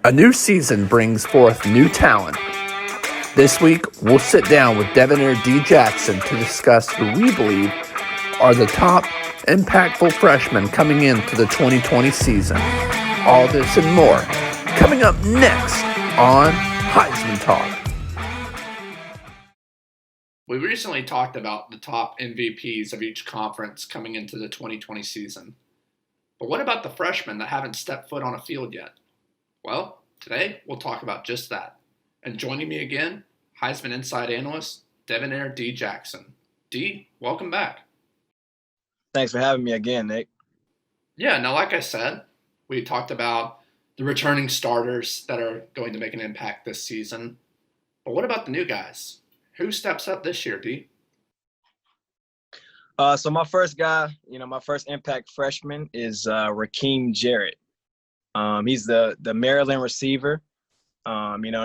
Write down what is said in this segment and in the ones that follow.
A new season brings forth new talent. This week, we'll sit down with Devonair D. Jackson to discuss who we believe are the top impactful freshmen coming into the 2020 season. All this and more coming up next on Heisman Talk. We recently talked about the top MVPs of each conference coming into the 2020 season. But what about the freshmen that haven't stepped foot on a field yet? Well, today we'll talk about just that. And joining me again, Heisman Inside Analyst, Devonair D. Jackson. D, welcome back. Thanks for having me again, Nick. Yeah, now like I said, we talked about the returning starters that are going to make an impact this season. But what about the new guys? Who steps up this year, D? So my first guy, my first impact freshman is Rakeem Jarrett. He's the Maryland receiver.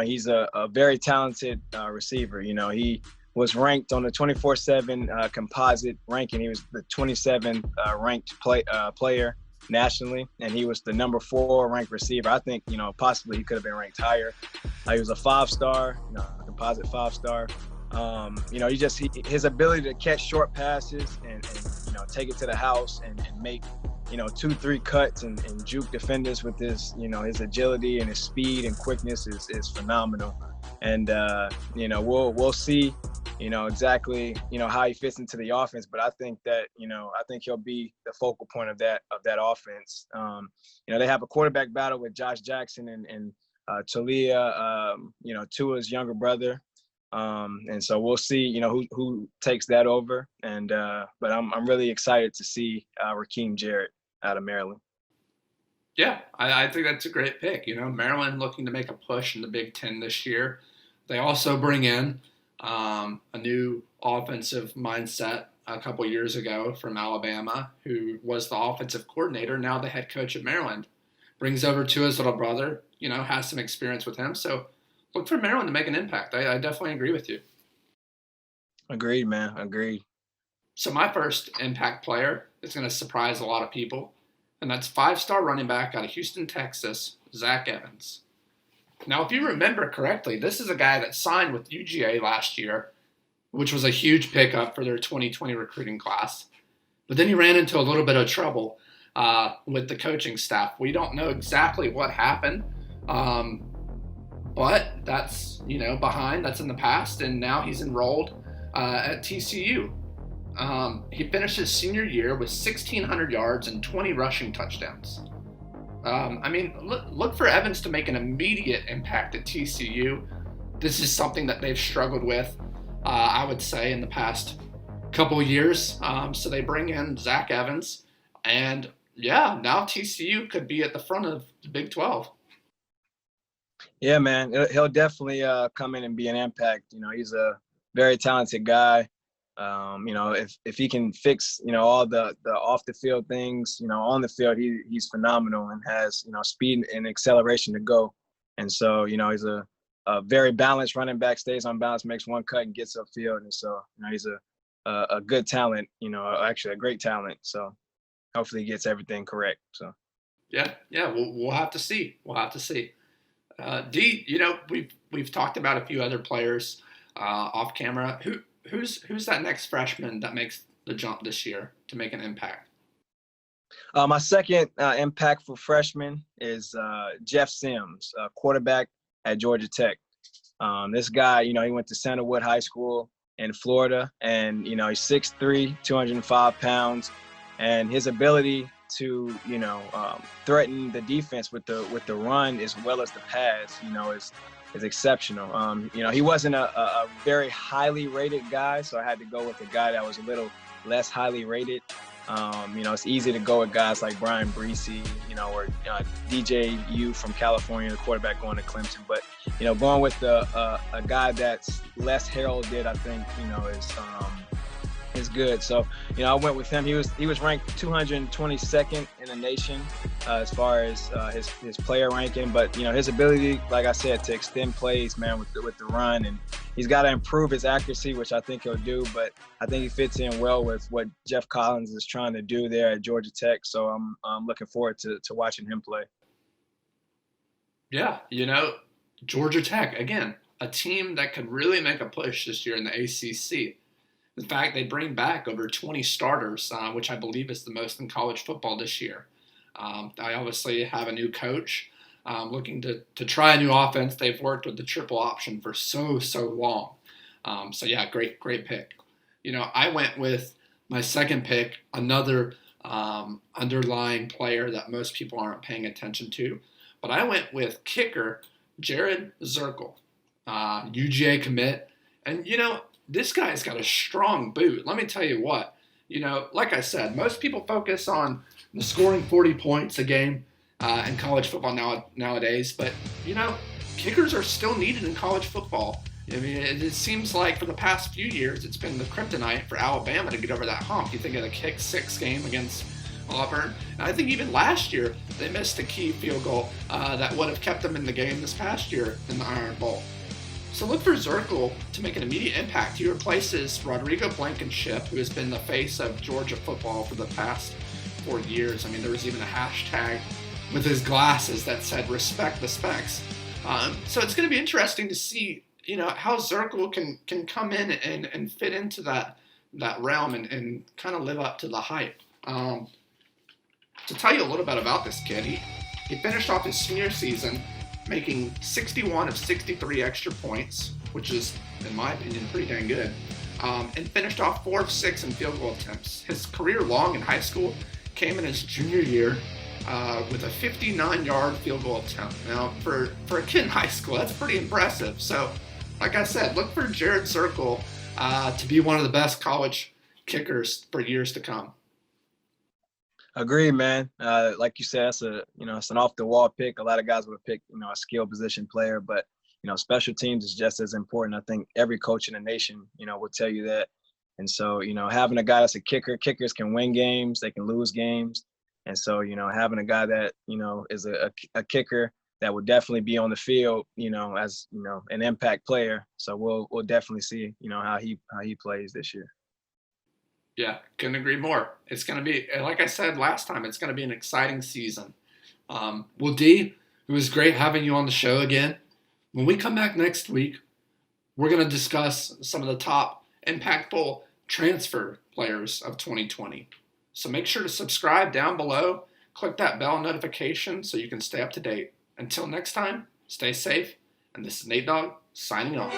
He's a very talented receiver. He was ranked on the 24/7 composite ranking. He was the 27th ranked player nationally, and he was the number 4 ranked receiver. I think, possibly he could have been ranked higher. He was a 5-star, composite 5-star. His ability to catch short passes and take it to the house and make 2-3 cuts and juke defenders with his agility and his speed and quickness is phenomenal. And we'll see exactly how he fits into the offense, but I think that I think he'll be the focal point of that offense. They have a quarterback battle with Josh Jackson and Talia, Tua's younger brother. And so we'll see, who takes that over. And but I'm really excited to see Rakeem Jarrett out of Maryland. Yeah, I think that's a great pick. Maryland looking to make a push in the Big Ten this year. They also bring in a new offensive mindset a couple years ago from Alabama, who was the offensive coordinator, now the head coach at Maryland. Brings over Tua's little brother, has some experience with him. So look for Maryland to make an impact. I definitely agree with you. Agreed, man. Agreed. So my first impact player is going to surprise a lot of people, and that's 5-star running back out of Houston, Texas, Zach Evans. Now, if you remember correctly, this is a guy that signed with UGA last year, which was a huge pickup for their 2020 recruiting class. But then he ran into a little bit of trouble with the coaching staff. We don't know exactly what happened. But that's, that's in the past, and now he's enrolled at TCU. He finished his senior year with 1,600 yards and 20 rushing touchdowns. Look for Evans to make an immediate impact at TCU. This is something that they've struggled with, I would say, in the past couple of years. So they bring in Zach Evans, and now TCU could be at the front of the Big 12. Yeah, man, he'll definitely come in and be an impact. He's a very talented guy. If he can fix, all the off the field things, on the field, he's phenomenal and has, speed and acceleration to go. And so, he's a very balanced running back, stays on balance, makes one cut and gets upfield. And so, he's a good talent, actually a great talent. So hopefully he gets everything correct. So. Yeah. We'll have to see. D, we've talked about a few other players off camera. Who's that next freshman that makes the jump this year to make an impact? My second impactful freshman is Jeff Sims, quarterback at Georgia Tech. This guy, he went to Sandalwood High School in Florida, and he's 6'3", 205 pounds, and his ability to threaten the defense with the run as well as the pass is exceptional. He wasn't a very highly rated guy, so I had to go with a guy that was a little less highly rated. It's easy to go with guys like Brian Breesy, or DJU from California, the quarterback going to Clemson. But going with a guy that's less heralded, I think is good. So I went with him. He was ranked 222nd in the nation as far as his player ranking. But his ability, like I said, to extend plays, man, with the run, and he's got to improve his accuracy, which I think he'll do. But I think he fits in well with what Jeff Collins is trying to do there at Georgia Tech. So I'm looking forward to watching him play. Yeah, Georgia Tech, again, a team that could really make a push this year in the ACC. In fact, they bring back over 20 starters, which I believe is the most in college football this year. I obviously have a new coach looking to try a new offense. They've worked with the triple option for so long. So yeah, great pick. I went with my second pick, another underlying player that most people aren't paying attention to, but I went with kicker Jared Zirkel, UGA commit, and this guy's got a strong boot. Let me tell you what. Like I said, most people focus on the scoring 40 points a game in college football nowadays, but kickers are still needed in college football. I mean, it seems like for the past few years, it's been the kryptonite for Alabama to get over that hump. You think of the kick six game against Auburn. And I think even last year, they missed a key field goal that would have kept them in the game this past year in the Iron Bowl. So look for Zirkel to make an immediate impact. He replaces Rodrigo Blankenship, who has been the face of Georgia football for the past 4 years. I mean, there was even a hashtag with his glasses that said "respect the specs." So it's going to be interesting to see, how Zirkel can come in and fit into that realm and kind of live up to the hype. To tell you a little bit about this kid, he finished off his senior season making 61 of 63 extra points, which is, in my opinion, pretty dang good, and finished off 4 of 6 in field goal attempts. His career long in high school came in his junior year with a 59-yard field goal attempt. Now, for a kid in high school, that's pretty impressive. So, like I said, look for Jared Zirkel to be one of the best college kickers for years to come. Agree, man. Like you said, it's an off the wall pick. A lot of guys would have picked, a skill position player, but special teams is just as important. I think every coach in the nation, will tell you that. And so, having a guy that's a kicker, kickers can win games, they can lose games. And so, having a guy that, is a kicker that would definitely be on the field, as, an impact player. So we'll definitely see, how he plays this year. Yeah, couldn't agree more. It's going to be, like I said last time, it's going to be an exciting season. Well, D, it was great having you on the show again. When we come back next week, we're going to discuss some of the top impactful transfer players of 2020. So make sure to subscribe down below. Click that bell notification so you can stay up to date. Until next time, stay safe. And this is Nate Dogg signing off.